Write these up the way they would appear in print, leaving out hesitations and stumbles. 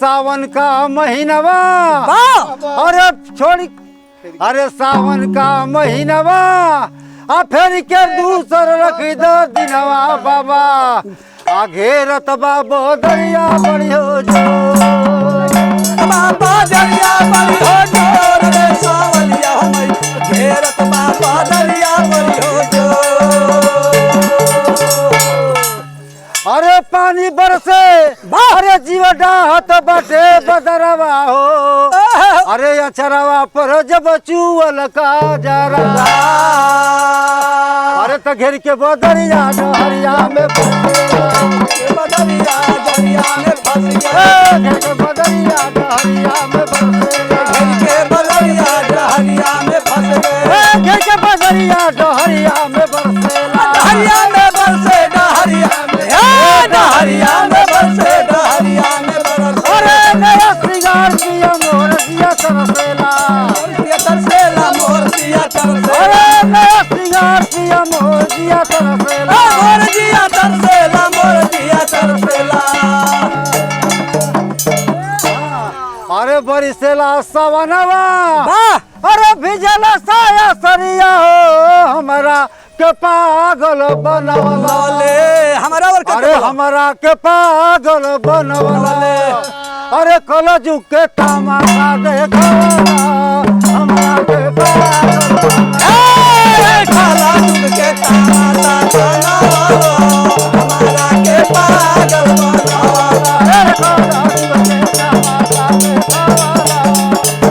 सावन का महीनवा अरे छोड़ी अरे सावन का महीनवा आ फिर के दूसर रख दो दिनवा बाबा आ घेरत बाबो दरिया बड़ी हो जो बाबा दरिया बड़ी हो जो रे सावलिया हमई घेरत बाबा दरिया बड़ी हो जो। अरे पानी बरसे अरे जीव डाहत बाटे बदरवा हो अरे अचरवा पर जब चुअल का जरा अरे त घेर के बदरिया डहरिया में बदरिया दरिया में फंस गए घेर के बदरिया डहरिया में के बदरिया दरिया में फंस गए घेर के बदरिया डहरिया में बरसेला दरिया में बरसे दरिया में दरिया में बरसे दरिया में बरसे अरे नया श्रृंगार किया मोर दिया तरसेला ये तरसेला मोर दिया तरसेला अरे नया श्रृंगार किया मोर दिया तरसेला मोर दिया तरसेला मोर दिया तरसेला। अरे बरिसेला सवनवा अरे भिजल साया सरिया हो हमरा के पागल बनवला ले हमारा और अरे हमरा के पागल बनवला अरे कलजू के तमाशा देखवला हमरा के पागल खाला दूध के तमाशा बनावो हमारा के पागल बनावो अरे कलजू के तमाशा देखवला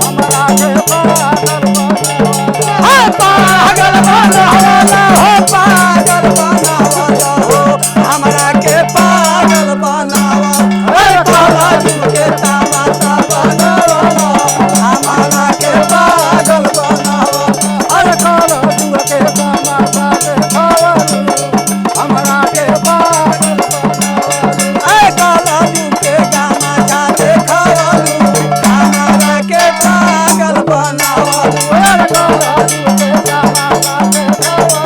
हमरा के पागल बनवला पागल बनावो हो पागल बनावो हमारा के पागल बनावो खाला दूध के तमाशा बनावो हमारा के पागल बनावो अरे कलजू के तमाशा देखवला हमरा के पागल बनवला काला दूध के तमाशा देखावो हमारा के पागल बनावो अरे कलजू के तमाशा देखवला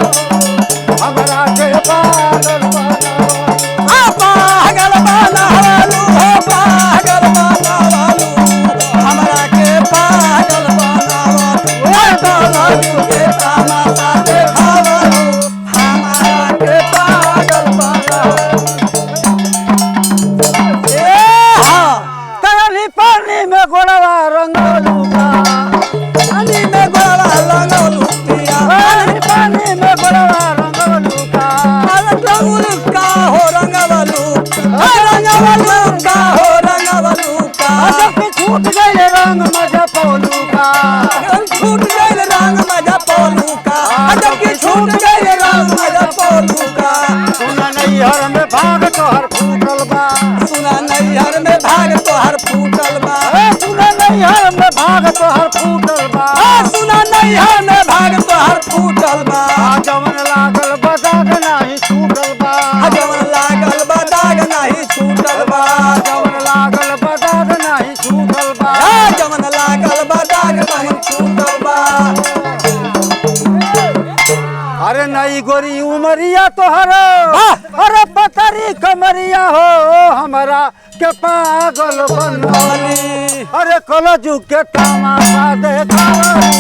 हमरा के पागल बनवला पागल बनावलू हो पागल बनावलू हमरा के पागल बनावलू काला दूध के तमाशा देखावलू हमारा के पागल बनावलू। कयली पानी में गोड़वा रंगलू का पानी में गोला लगलू पिया पानी में गोड़वा रंगलू का रंगवलू का हो रंगवलू का हो रंगवलू का जब छूट गए रंग मजा पौलू का छूट गए रंग मजा पोलू का जब की छूट गए रंग मजा पोलू का सुना नैहर में भाग तोहर फूटल बा सुना नैहर में भाग तोहर फूटल बा सुना नैहर में भाग तोहर फूटल बा सुना नैहर में भाग तोहर फूटल बा जवन लागल बदाग नाही छूटल बा जवन लागल बा दाग नहीं छूटल बा जवन लागल बदाग नाही छूटल बा जवन लागल बा दाग नहीं छूटल बा अरे नई गोरी उमरिया तोहर अरे पतरी कमरिया हो हमरा के पागल बनवली अरे कलजू के तमाशा देखावली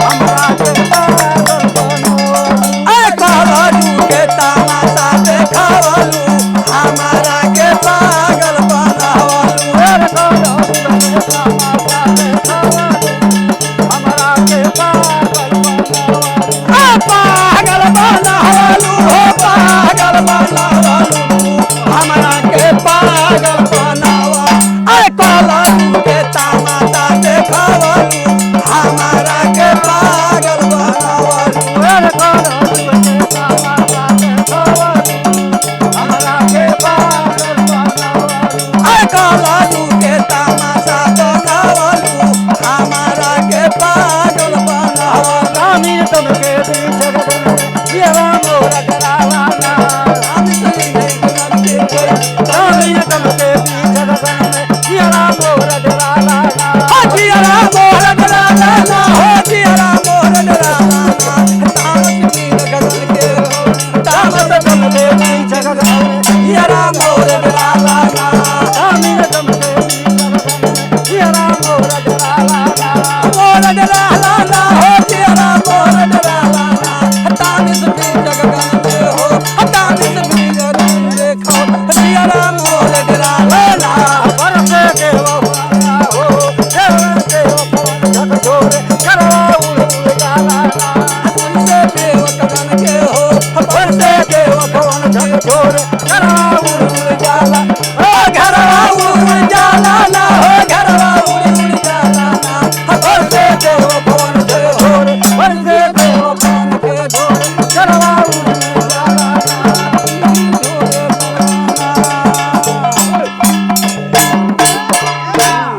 हमरा के पागल बनवली काला दूध के तमाशा देखावलू हमारा के पागल बनावलू अरे कलजू के तमाशा देखावली हमरा के पागल बनवली पागल बनावलू हो पागल बनावलू हमारा के पागल बनावा काला दूध के तमाशा देखावलू हमारा के पागल बनावा जोर